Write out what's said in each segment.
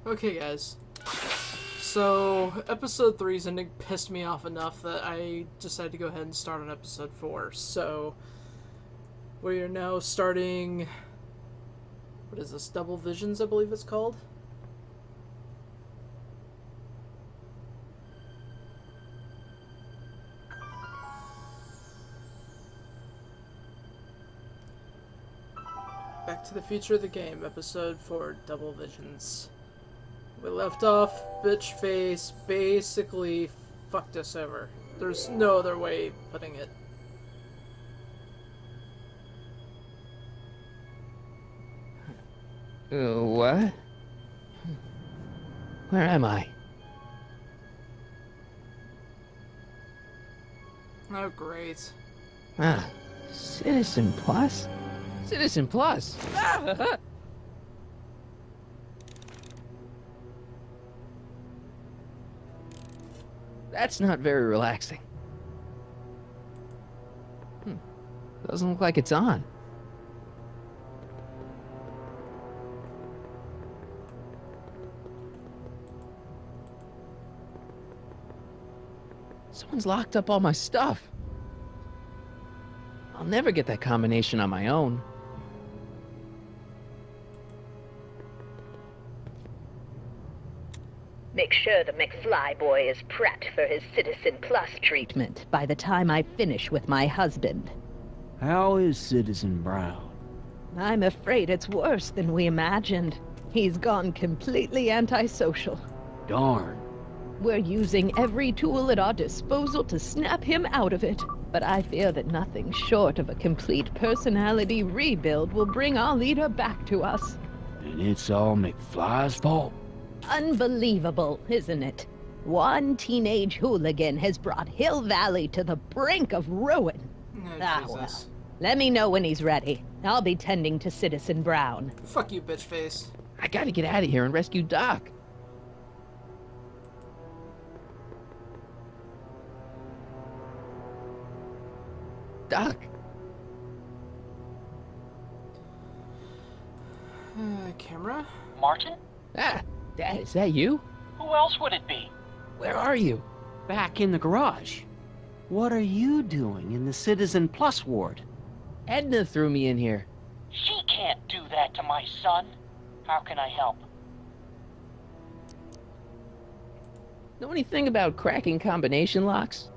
Okay, guys. So, episode 3's ending pissed me off enough that I decided to go ahead and start on episode 4. So, we are now starting. What is this? Double Visions, I believe it's called? Back to the Future of the Game, episode 4, Double Visions. We left off, bitch face basically fucked us over. There's no other way of putting it. What? Where am I? Oh, great. Ah, Citizen Plus? Citizen Plus! Ah! That's not very relaxing. Doesn't look like it's on. Someone's locked up all my stuff. I'll never get that combination on my own. Make sure the McFly boy is prepped for his Citizen Plus treatment by the time I finish with my husband. How is Citizen Brown? I'm afraid it's worse than we imagined. He's gone completely antisocial. Darn. We're using every tool at our disposal to snap him out of it. But I fear that nothing short of a complete personality rebuild will bring our leader back to us. And it's all McFly's fault? Unbelievable, isn't it? One teenage hooligan has brought Hill Valley to the brink of ruin. Oh, Well, Jesus. let me know when he's ready. I'll be tending to Citizen Brown. Fuck you, bitch face. I gotta get out of here and rescue Doc. Doc, Camera? Martin? Dad, is that you? Who else would it be? Where are you? Back in the garage. What are you doing in the Citizen Plus ward? Edna threw me in here. She can't do that to my son. How can I help? Know anything about cracking combination locks?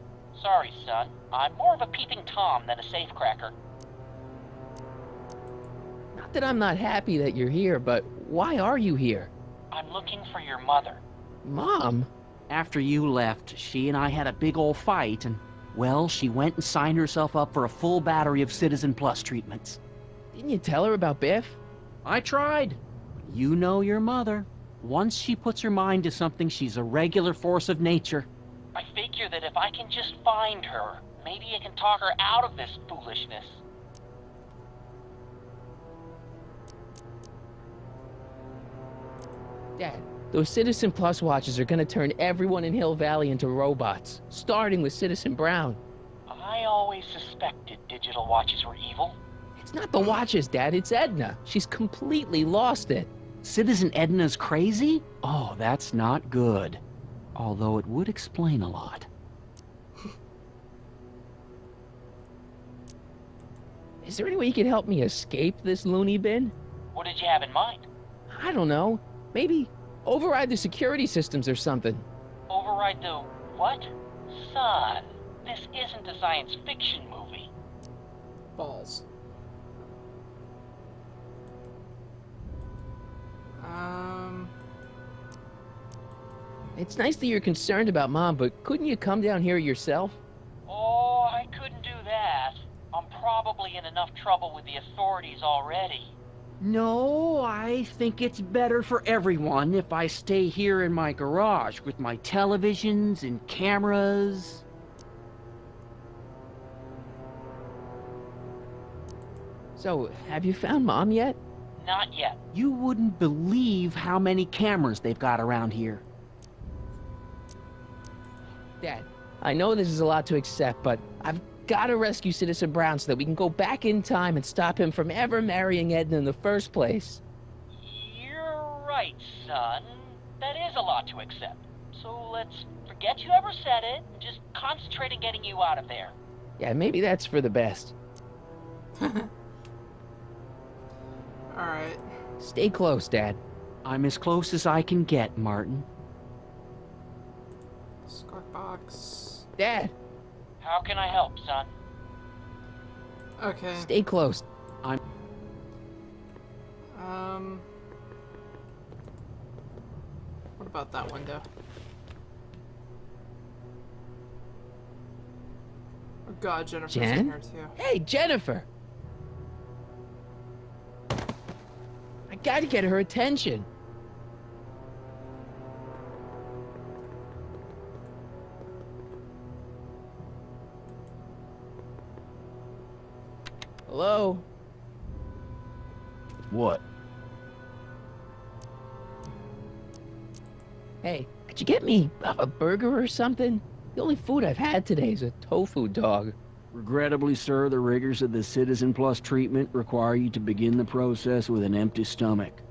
Sorry, son. I'm more of a peeping Tom than a safecracker. Not that I'm not happy that you're here, but why are you here? I'm looking for your mother. Mom? After you left, she and I had a big old fight, and, well, she went and signed herself up for a full battery of Citizen Plus treatments. Didn't you tell her about Biff? I tried. You know your mother. Once she puts her mind to something, she's a regular force of nature. I figure that if I can just find her, maybe I can talk her out of this foolishness. Dad, those Citizen Plus watches are gonna turn everyone in Hill Valley into robots, starting with Citizen Brown. I always suspected digital watches were evil. It's not the watches, Dad, it's Edna. She's completely lost it. Citizen Edna's crazy? Oh, that's not good. Although it would explain a lot. Is there any way you can help me escape this loony bin? What did you have in mind? I don't know. Maybe override the security systems or something. Override the what? Son, this isn't a science fiction movie. Balls. It's nice that you're concerned about Mom, but couldn't you come down here yourself? Oh, I couldn't do that. I'm probably in enough trouble with the authorities already. No, I think it's better for everyone if I stay here in my garage with my televisions and cameras. So, have you found Mom yet? Not yet. You wouldn't believe how many cameras they've got around here. Dad, I know this is a lot to accept, but I've got to rescue Citizen Brown so that we can go back in time and stop him from ever marrying Edna in the first place. You're right, son. That is a lot to accept. So let's forget you ever said it and just concentrate on getting you out of there. Yeah, maybe that's for the best. Alright. Stay close, Dad. I'm as close as I can get, Martin. Squawk box. Dad, How can I help, son? Okay. stay close. What about that window? Oh god, Jennifer's in Jen? here too. Hey, Jennifer! I gotta get her attention. Hello? What? Hey, could you get me a burger or something? The only food I've had today is a tofu dog. Regrettably, sir, the rigors of the Citizen Plus treatment require you to begin the process with an empty stomach.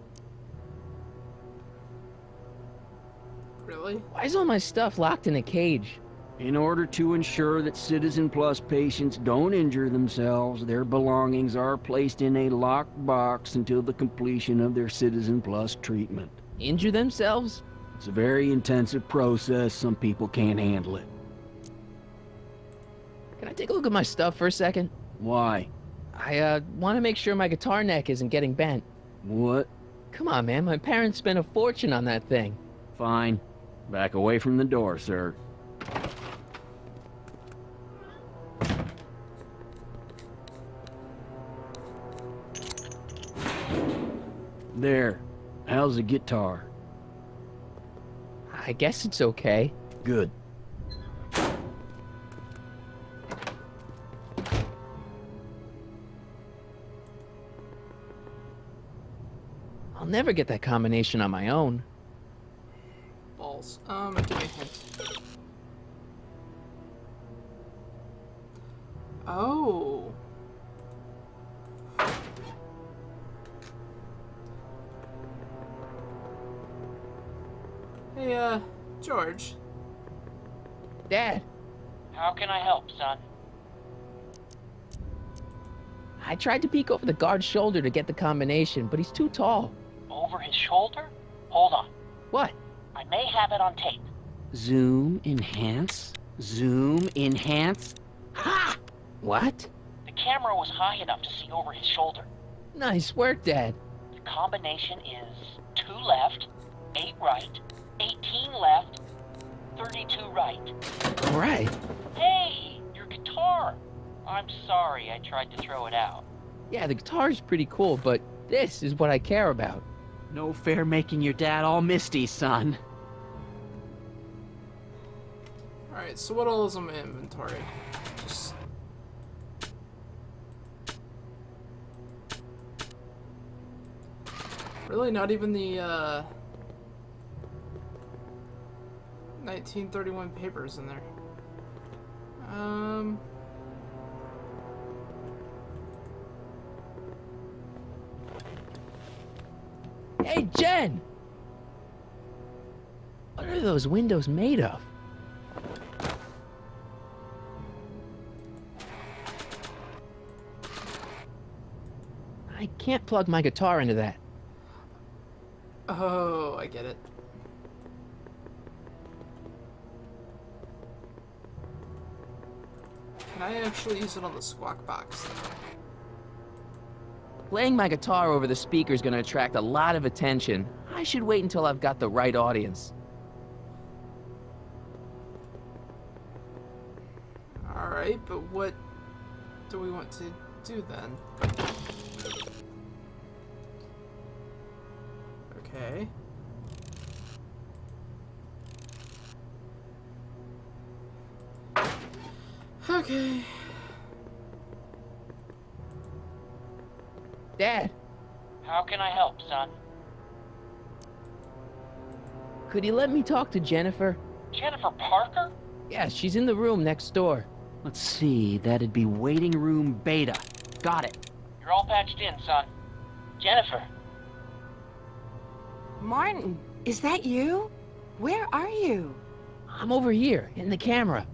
Really? Why is all my stuff locked in a cage? In order to ensure that Citizen Plus patients don't injure themselves, their belongings are placed in a locked box until the completion of their Citizen Plus treatment. Injure themselves? It's a very intensive process. Some people can't handle it. Can I take a look at my stuff for a second? Why? I want to make sure my guitar neck isn't getting bent. What? Come on, man. My parents spent a fortune on that thing. Fine. Back away from the door, sir. There. How's the guitar? I guess it's okay. Good. I'll never get that combination on my own. Balls. Give me a hint. Oh. Hey, George. Dad, How can I help, son? I tried to peek over the guard's shoulder to get the combination, but he's too tall. Over his shoulder? Hold on. What? I may have it on tape. Zoom, enhance. Zoom, enhance. Ha! What? The camera was high enough to see over his shoulder. Nice work, Dad. The combination is 2 left, 8 right, 18 left, 32 right. All right. Hey, your guitar! I'm sorry I tried to throw it out. Yeah, the guitar's pretty cool, but this is what I care about. No fair making your dad all misty, son. Alright, so what all is in my inventory? Just... Really, not even the, 1931 papers in there. Hey, Jen! What are those windows made of? I can't plug my guitar into that. Oh, I get it. Can I actually use it on the squawk box, though? Playing my guitar over the speaker is going to attract a lot of attention. I should wait until I've got the right audience. Alright, but what do we want to do then? Okay. Okay. Dad, How can I help, son? could you let me talk to Jennifer? Jennifer Parker? Yeah, she's in the room next door. Let's see, that'd be waiting room beta. Got it. You're all patched in, son. Jennifer. Martin, is that you? Where are you? I'm over here, in the camera.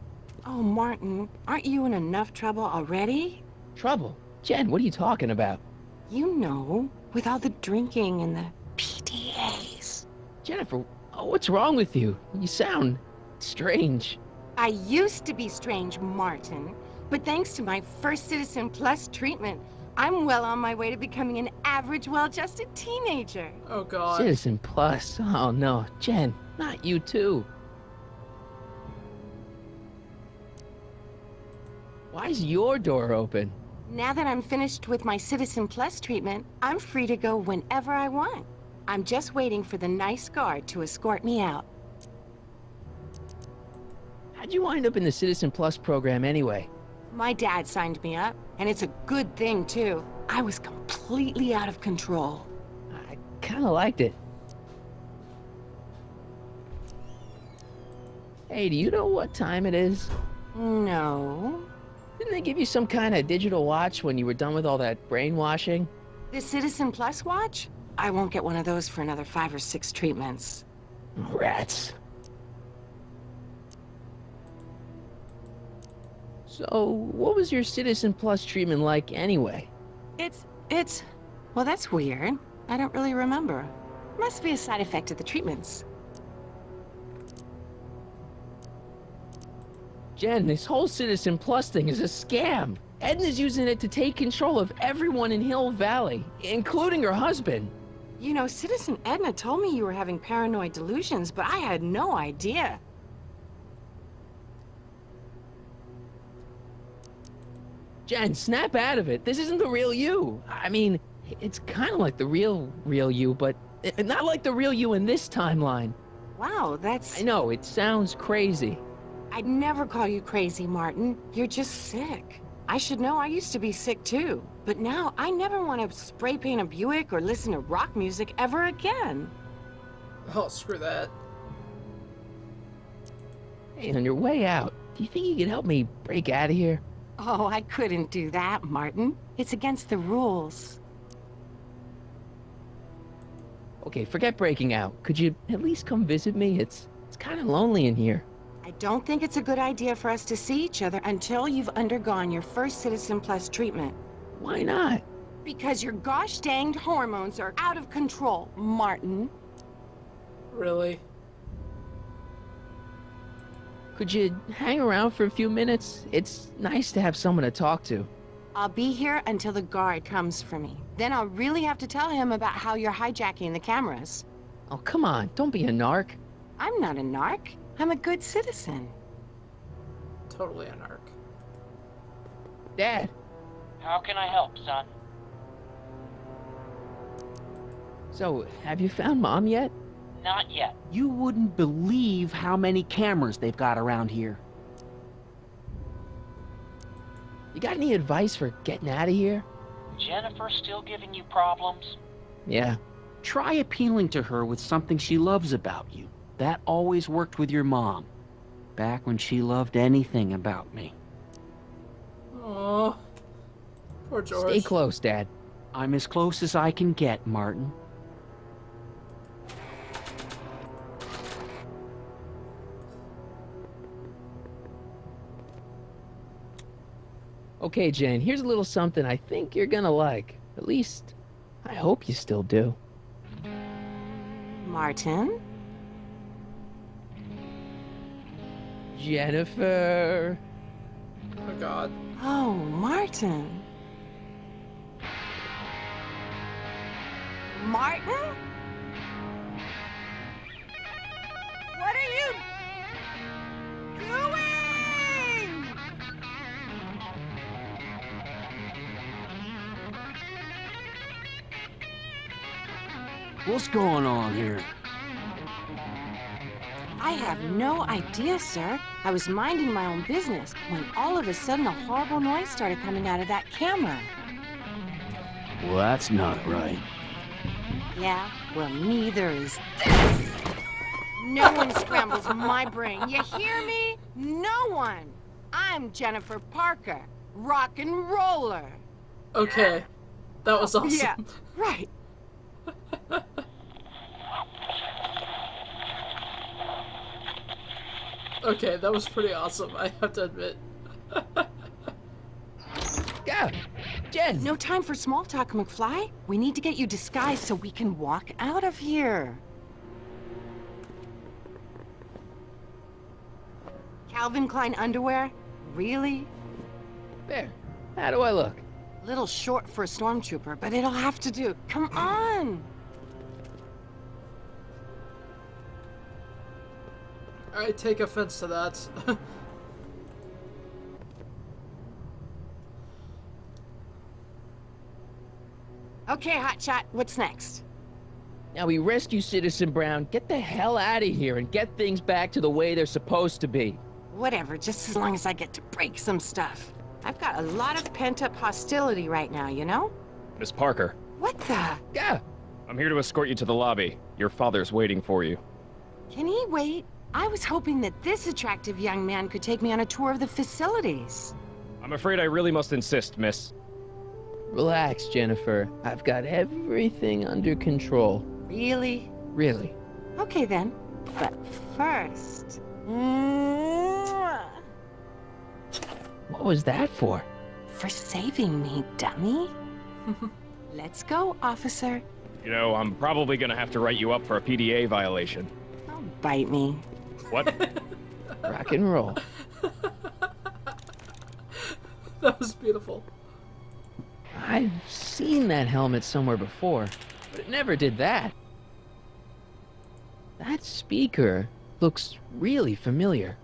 Oh, Martin, aren't you in enough trouble already? Trouble? Jen, what are you talking about? You know, with all the drinking and the PDAs. Jennifer, what's wrong with you? You sound strange. I used to be strange, Martin, but thanks to my first Citizen Plus treatment, I'm well on my way to becoming an average, well-adjusted teenager. Oh god. Citizen Plus. Oh no, Jen, not you too. Why is your door open? Now that I'm finished with my Citizen Plus treatment, I'm free to go whenever I want. I'm just waiting for the nice guard to escort me out. How'd you wind up in the Citizen Plus program anyway? My dad signed me up, and it's a good thing, too. I was completely out of control. I kinda liked it. Hey, do you know what time it is? No. Didn't they give you some kind of digital watch when you were done with all that brainwashing? The Citizen Plus watch? I won't get one of those for another 5 or 6 treatments. Rats. So, what was your Citizen Plus treatment like anyway? Well, that's weird. I don't really remember. Must be a side effect of the treatments. Jen, this whole Citizen Plus thing is a scam. Edna's using it to take control of everyone in Hill Valley, including her husband. You know, Citizen Edna told me you were having paranoid delusions, but I had no idea. Jen, snap out of it. This isn't the real you. I mean, it's kind of like the real you, but not like the real you in this timeline. Wow, that's... I know, it sounds crazy. I'd never call you crazy, Martin. You're just sick. I should know, I used to be sick too. But now, I never want to spray paint a Buick or listen to rock music ever again. Oh, screw that. Hey, on your way out, do you think you could help me break out of here? Oh, I couldn't do that, Martin. It's against the rules. Okay, forget breaking out. Could you at least come visit me? It's kind of lonely in here. I don't think it's a good idea for us to see each other until you've undergone your first Citizen Plus treatment. Why not? Because your gosh danged hormones are out of control, Martin. Really? Could you hang around for a few minutes? It's nice to have someone to talk to. I'll be here until the guard comes for me. Then I'll really have to tell him about how you're hijacking the cameras. Oh, come on, don't be a narc. I'm not a narc. I'm a good citizen. Totally a narc. Dad, How can I help, son? so have you found Mom yet? Not yet. You wouldn't believe how many cameras they've got around here. You got any advice for getting out of here? Jennifer still giving you problems? Yeah. Try appealing to her with something she loves about you. That always worked with your mom. Back when she loved anything about me. Oh, poor George. Stay close, Dad. I'm as close as I can get, Martin. Okay, Jane, here's a little something I think you're gonna like. At least, I hope you still do. Martin? Jennifer. Oh god. Oh, Martin. Martin? What are you doing? What's going on here? I have no idea, sir. I was minding my own business when all of a sudden a horrible noise started coming out of that camera. Well, that's not right. Yeah, well, neither is this. No one scrambles my brain. You hear me? No one. I'm Jennifer Parker, rock and roller. Okay. That was awesome. Yeah, right. Okay, that was pretty awesome, I have to admit. Yeah, Jen. No time for small talk, McFly. We need to get you disguised so we can walk out of here. Calvin Klein underwear? Really? There. How do I look? Little short for a stormtrooper, but it'll have to do. Come on! I take offense to that. Okay, Hotshot, what's next? Now we rescue Citizen Brown, get the hell out of here, and get things back to the way they're supposed to be. Whatever, just as long as I get to break some stuff. I've got a lot of pent-up hostility right now, you know? Miss Parker, What the? Yeah. I'm here to escort you to the lobby. Your father's waiting for you. Can he wait? I was hoping that this attractive young man could take me on a tour of the facilities. I'm afraid I really must insist, miss. Relax, Jennifer. I've got everything under control. Really? Really. Okay then. But first... Mwah! What was that for? For saving me, dummy. Let's go, officer. You know, I'm probably gonna have to write you up for a PDA violation. Don't bite me. What? Rock and roll. That was beautiful. I've seen that helmet somewhere before, but it never did that. That speaker looks really familiar.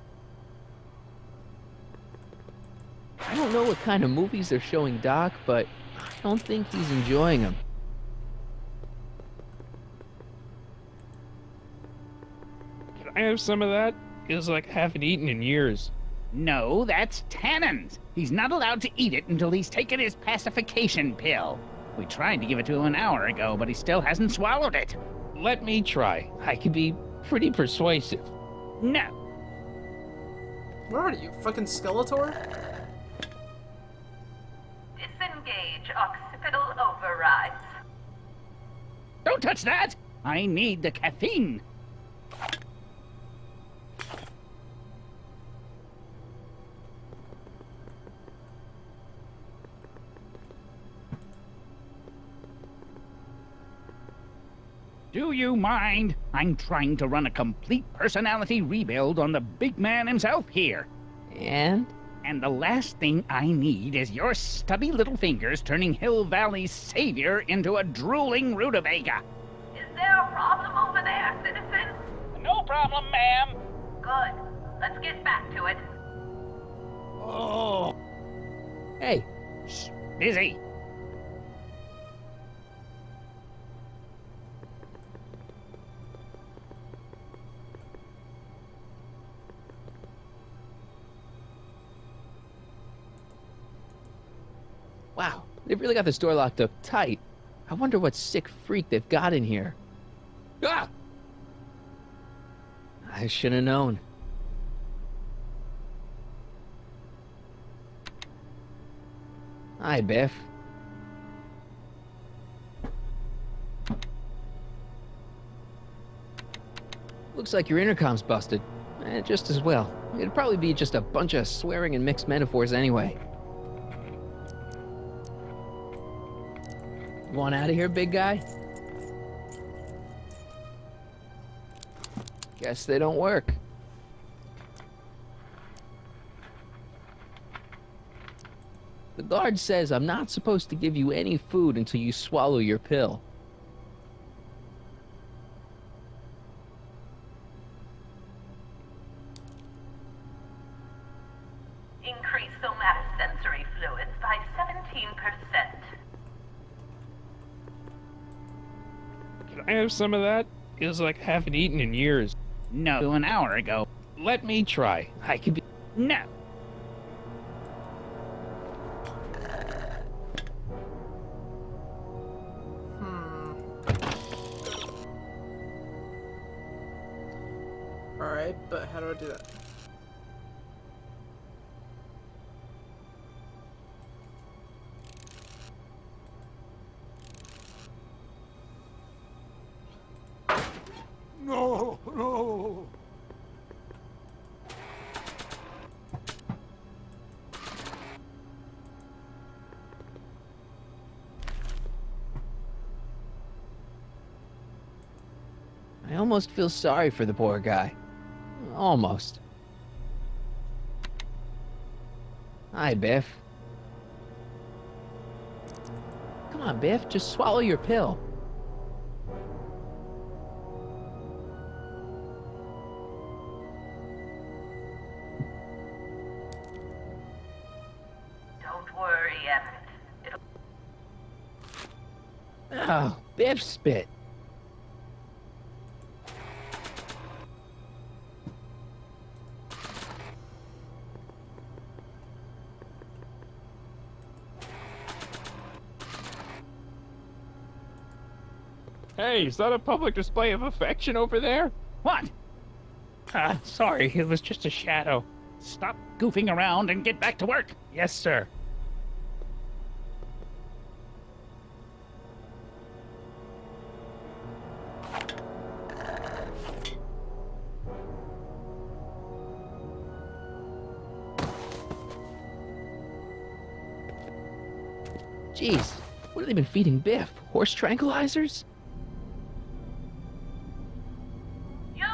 I don't know what kind of movies they're showing Doc, but I don't think he's enjoying them. Can I have some of that? Feels like I haven't eaten in years. No, that's Tannen's. He's not allowed to eat it until he's taken his pacification pill. We tried to give it to him an hour ago, but he still hasn't swallowed it. Let me try. I can be pretty persuasive. No. Where are you, fucking Skeletor? Disengage occipital overrides. Don't touch that! I need the caffeine. Do you mind? I'm trying to run a complete personality rebuild on the big man himself here. And? And the last thing I need is your stubby little fingers turning Hill Valley's savior into a drooling rutabaga. Is there a problem over there, citizen? No problem, ma'am. Good. Let's get back to it. Oh. Hey, Shh, busy. wow, they've really got this door locked up tight. I wonder what sick freak they've got in here. Ah! I should have known. Hi, Biff. Looks like your intercom's busted. Just as well. It'd probably be just a bunch of swearing and mixed metaphors anyway. Want out of here, big guy? Guess they don't work. The guard says I'm not supposed to give you any food until you swallow your pill. Increase somatosensory fluids by 17%. Can I have some of that? Feels like I haven't eaten in years. No, an hour ago. Let me try. I can be. No. Alright, but how do I do that? No, no. almost feel sorry for the poor guy. Almost. Hi, Biff. Come on, Biff, just swallow your pill. Don't worry, Emmett. Oh, Biff spit. Hey, is that a public display of affection over there? What? Sorry, it was just a shadow. Stop goofing around and get back to work. Yes, sir. Jeez, what have they been feeding Biff? Horse tranquilizers? You,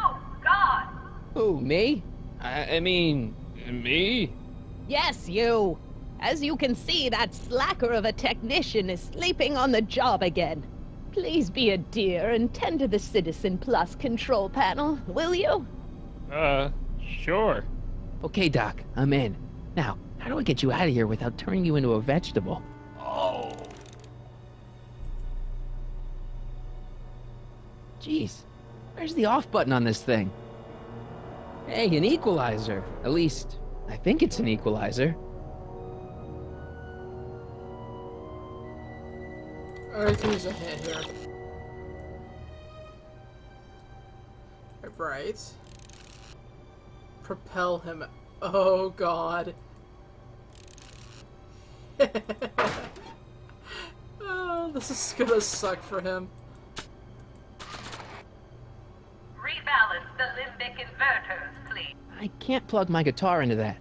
God! Who, me? I mean, me? Yes, you. As you can see, that slacker of a technician is sleeping on the job again. Please be a dear and tend to the Citizen Plus control panel, will you? Sure. Okay, Doc, I'm in. Now, how do I get you out of here without turning you into a vegetable? Oh. Jeez, where's the off button on this thing? Hey, an equalizer. At least, I think it's an equalizer. Alright, use a hint here. Right. Propel him. Oh god. Oh, this is gonna suck for him. Rebalance the limbic inverters, please. I can't plug my guitar into that.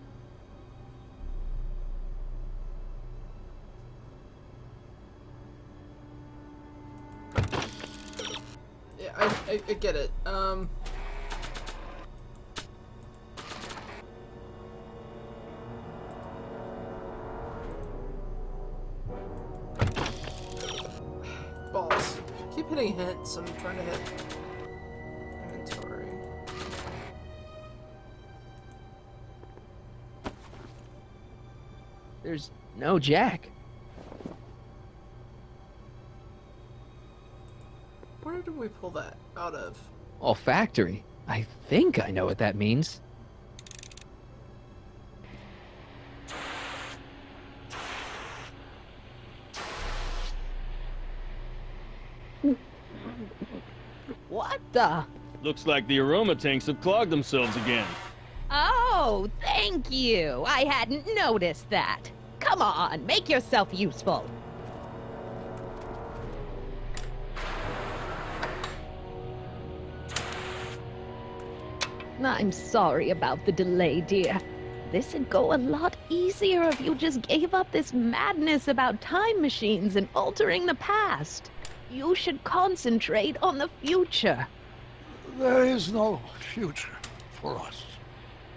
Yeah, I get it. Balls. Keep hitting hints. I'm trying to hit inventory. There's no jack. Where did we pull that out of? Olfactory. I think I know what that means. What the? Looks like the aroma tanks have clogged themselves again. Oh, thank you. I hadn't noticed that. Come on, make yourself useful. I'm sorry about the delay, dear. This'd go a lot easier if you just gave up this madness about time machines and altering the past. You should concentrate on the future. There is no future for us.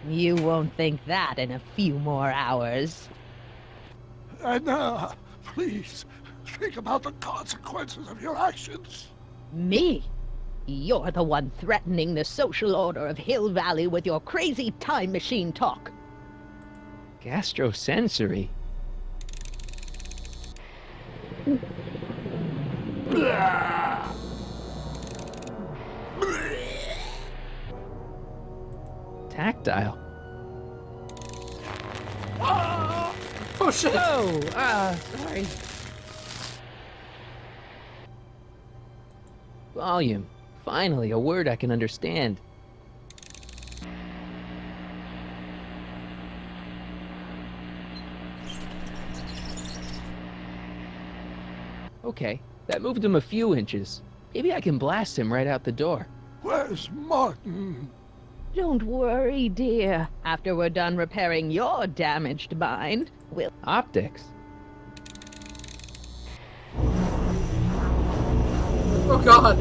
You won't think that in a few more hours. And please, think about the consequences of your actions. Me? You're the one threatening the social order of Hill Valley with your crazy time machine talk. Gastrosensory. Tactile. Oh shit! Oh, sorry. Volume. Finally, a word I can understand. Okay, that moved him a few inches. Maybe I can blast him right out the door. Where's Martin? Don't worry, dear. After we're done repairing your damaged mind, we'll... Optics. Oh god!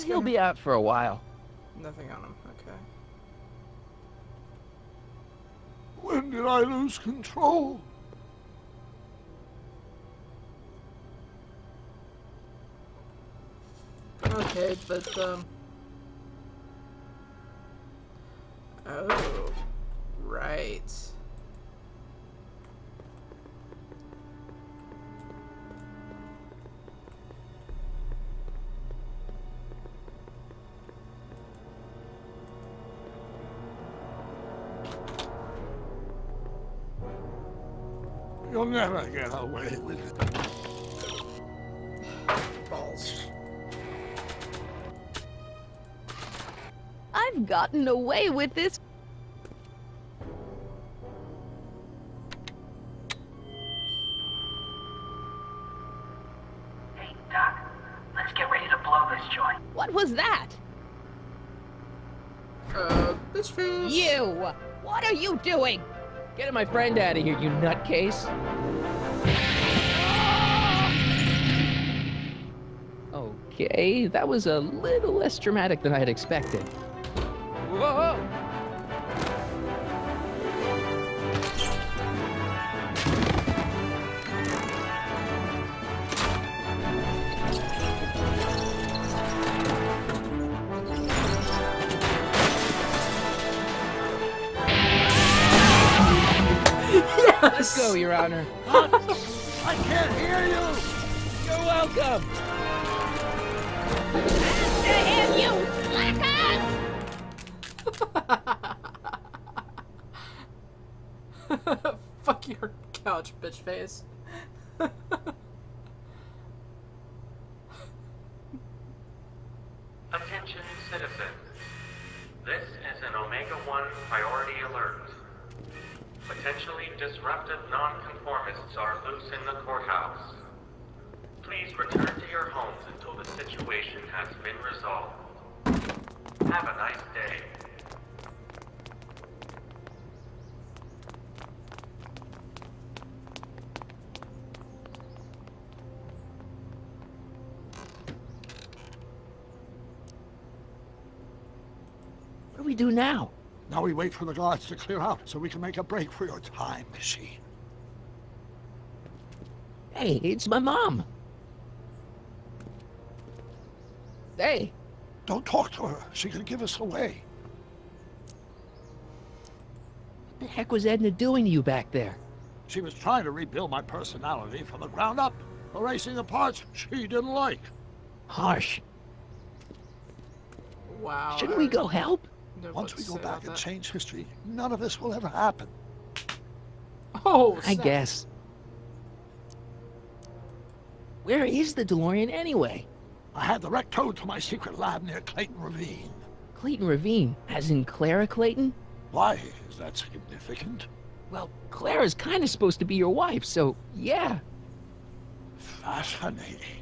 He'll be out for a while. Nothing on him. Okay. When did I lose control? Okay, but oh, right. You'll never get away with it. Balls. I've gotten away with this. Hey, Doc, let's get ready to blow this joint. What was that? Bitch face. You! What are you doing? Get my friend out of here, you nutcase. Okay, that was a little less dramatic than I had expected. Whoa! Let's go, Your Honor. I can't hear you! You're welcome. Damn you, slackers! Fuck your couch, bitch face. Attention citizens. This is an Omega-1 priority alert. Potentially disruptive nonconformists are loose in the courthouse. Please return to your homes until the situation has been resolved. Have a nice day. What do we do now? Now we wait for the guards to clear out so we can make a break for your time machine. Hey, it's my mom. Hey, Don't talk to her. She could give us away. what the heck was Edna doing to you back there? She was trying to rebuild my personality from the ground up, erasing the parts she didn't like. Harsh. Wow. Shouldn't we go help? Once we go back and change history, none of this will ever happen. Oh, I snap. guess. Where is the DeLorean anyway? I had the wreck towed to my secret lab near Clayton Ravine. Clayton Ravine, as in Clara Clayton? Why is that significant? Well, Clara's kind of supposed to be your wife, so yeah. Fascinating.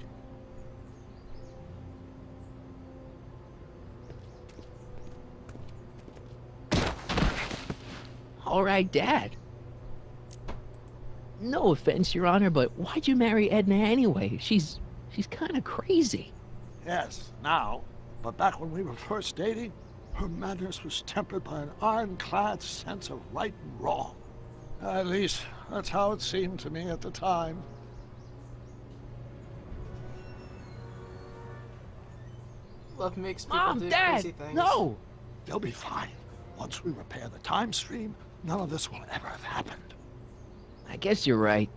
All right, Dad. No offense, Your Honor, but why'd you marry Edna anyway? She's kind of crazy. Yes, now. But back when we were first dating, her madness was tempered by an ironclad sense of right and wrong. At least, that's how it seemed to me at the time. Love makes people Mom, do Dad, crazy things. no! They'll be fine. Once we repair the time stream, none of this will ever have happened. I guess you're right.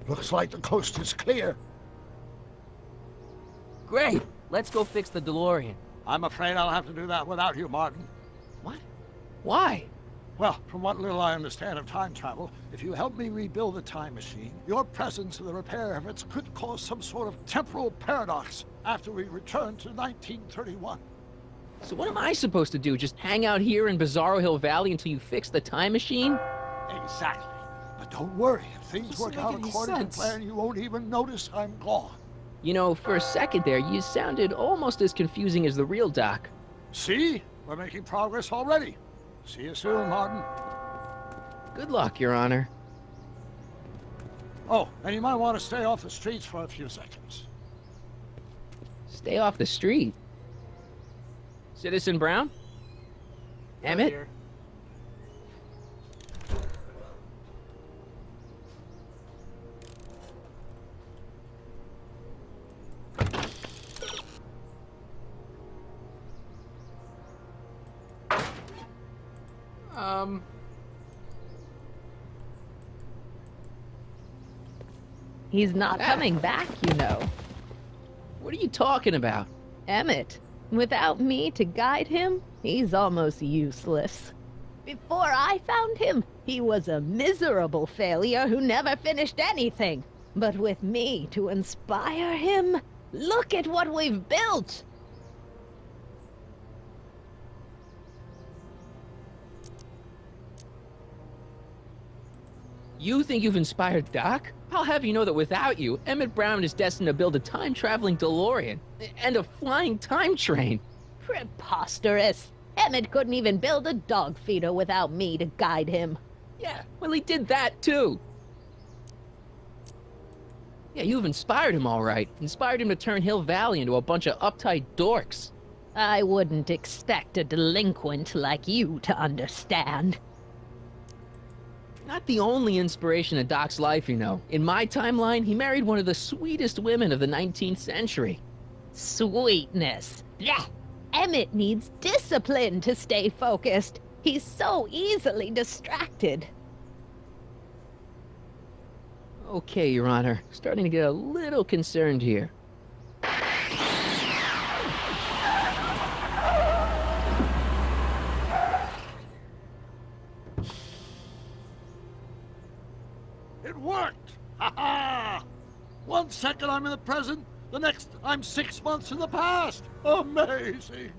Looks like the coast is clear. Great, let's go fix the DeLorean. I'm afraid I'll have to do that without you, Martin. What? Why? Well, from what little I understand of time travel, if you help me rebuild the time machine, your presence in the repair efforts could cause some sort of temporal paradox after we return to 1931. So what am I supposed to do? Just hang out here in Bizarro Hill Valley until you fix the time machine? Exactly. But don't worry, if things Doesn't work out make any according to sense. plan, you won't even notice I'm gone. You know, for a second there, you sounded almost as confusing as the real Doc. See? We're making progress already. See you soon, Martin. Good luck, Your Honor. Oh, and you might want to stay off the streets for a few seconds. Stay off the street. Citizen Brown? Oh, Emmett? dear. He's not coming back, you know. What are you talking about? Emmett, without me to guide him, he's almost useless. Before I found him, he was a miserable failure who never finished anything. But with me to inspire him, look at what we've built! You think you've inspired Doc? I'll have you know that without you, Emmett Brown is destined to build a time-traveling DeLorean and a flying time train. Preposterous! Emmett couldn't even build a dog feeder without me to guide him. Yeah, well, he did that too. Yeah, you've inspired him all right. Inspired him to turn Hill Valley into a bunch of uptight dorks. I wouldn't expect a delinquent like you to understand. Not the only inspiration in Doc's life, you know. In my timeline, he married one of the sweetest women of the 19th century. Sweetness. Yeah. Emmett needs discipline to stay focused. He's so easily distracted. Okay, Your Honor. Starting to get a little concerned here. It worked! Ha ha! 1 second I'm in the present, the next I'm 6 months in the past. Amazing!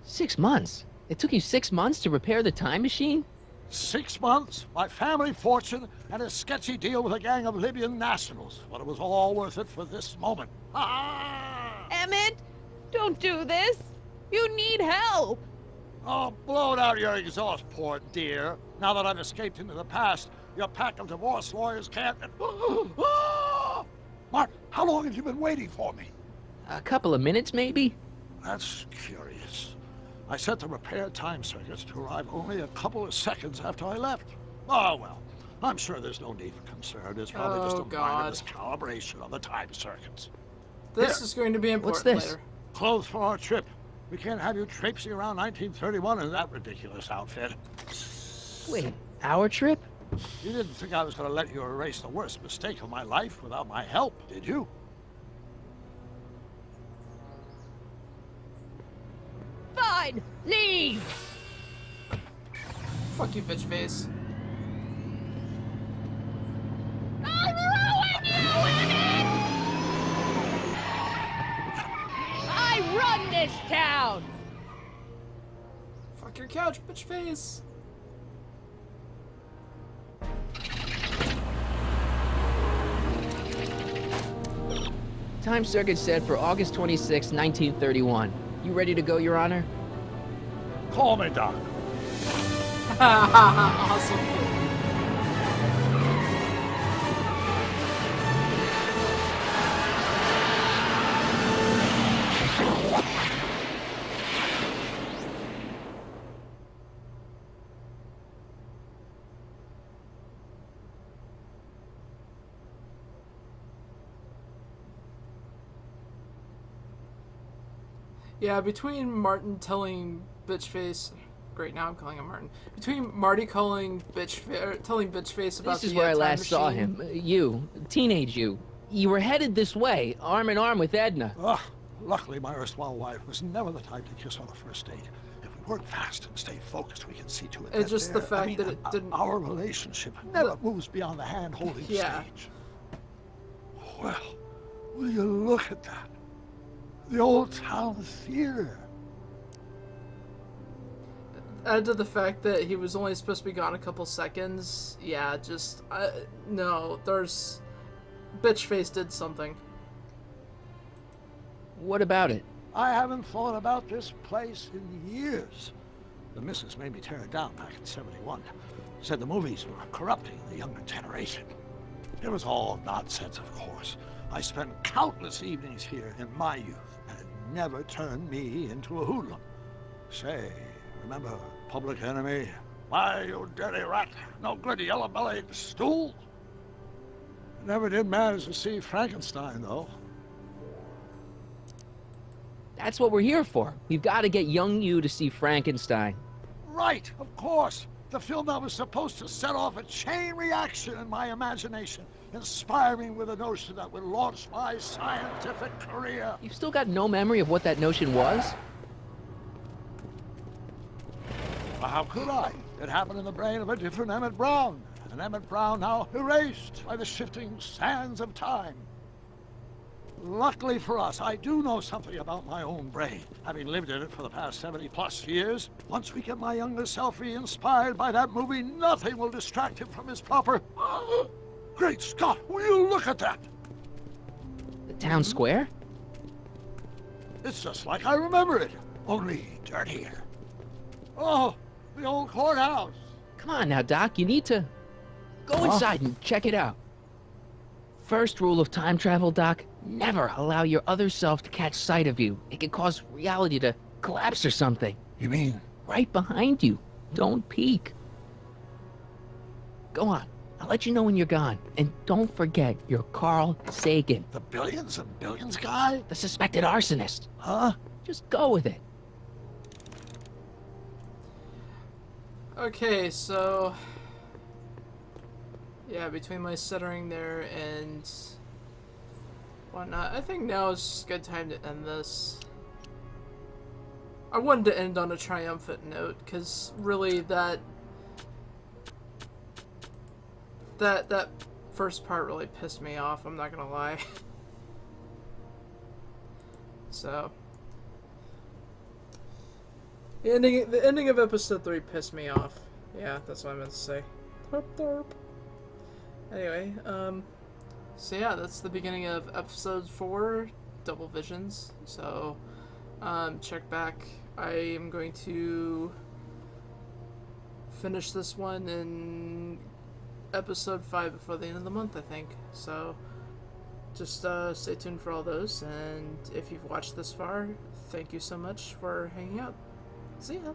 6 months? It took you 6 months to repair the time machine? 6 months, my family fortune, and a sketchy deal with a gang of Libyan nationals. But it was all worth it for this moment. Ha ha! Emmett, don't do this. You need help. Oh, blow out your exhaust port, dear. Now that I've escaped into the past, your pack of divorce lawyers can't... Mark, how long have you been waiting for me? A couple of minutes, maybe? That's curious. I set the repair time circuits to arrive only a couple of seconds after I left. Oh, well. I'm sure there's no need for concern. It's probably just a minor miscalibration of the time circuits. This is going to be important What's this? later. Clothes for our trip. We can't have you traipsing around 1931 in that ridiculous outfit. Wait, our trip? You didn't think I was going to let you erase the worst mistake of my life without my help, did you? Fine, leave. Fuck you, bitch face. I'll ruin you, Emmett! I run this town! Fuck your couch, bitch face. Time circuit set for August 26, 1931. You ready to go, Your Honor? Call me, Doc. Awesome. Yeah, between Martin telling Bitchface, great, now I'm calling him Martin. Between Marty calling telling Bitchface about This is the where I time last saw machine- him. You, teenage you. You were headed this way, arm in arm with Edna. Luckily, my erstwhile wife was never the type to kiss on the first date. If we work fast and stay focused, we can see to it. It's just the fact that it didn't. Our relationship never moves beyond the hand-holding Yeah. stage. Well, will you look at that? The old town theater. Add to the fact that he was only supposed to be gone a couple seconds. Yeah, just no. There's Bitchface did something. What about it? I haven't thought about this place in years. The missus made me tear it down back in '71. Said the movies were corrupting the younger generation. It was all nonsense, of course. I spent countless evenings here in my youth, and it never turned me into a hoodlum. Say, remember Public Enemy? Why, you dirty rat, no good yellow-bellied stool? Never did manage to see Frankenstein, though. That's what we're here for. We've got to get young you to see Frankenstein. Right, of course. The film that was supposed to set off a chain reaction in my imagination, inspire me with a notion that would launch my scientific career. You've still got no memory of what that notion was? Well, how could I? It happened in the brain of a different Emmett Brown. An Emmett Brown now erased by the shifting sands of time. Luckily for us, I do know something about my own brain, having lived in it for the past 70+ years. Once we get my younger self re-inspired by that movie, nothing will distract him from his proper... Great Scott, will you look at that? The town square? It's just like I remember it, only dirtier. Oh, the old courthouse. Come on now, Doc, you need to... Go inside and check it out. First rule of time travel, Doc, never allow your other self to catch sight of you. It could cause reality to collapse or something. You mean? Right behind you. Don't peek. Go on. I'll let you know when you're gone. And don't forget, you're Carl Sagan. The billions and billions guy? The suspected arsonist. Huh? Just go with it. Okay, so... yeah, between my stuttering there and whatnot, I think now is a good time to end this. I wanted to end on a triumphant note, because really that first part really pissed me off, I'm not gonna lie. So the ending of episode 3 pissed me off. Yeah, that's what I meant to say. Tharp tharp. Anyway, so yeah, that's the beginning of episode 4, Double Visions. So, check back. I am going to finish this one in episode 5 before the end of the month, I think. So, just stay tuned for all those. And if you've watched this far, thank you so much for hanging out. See ya.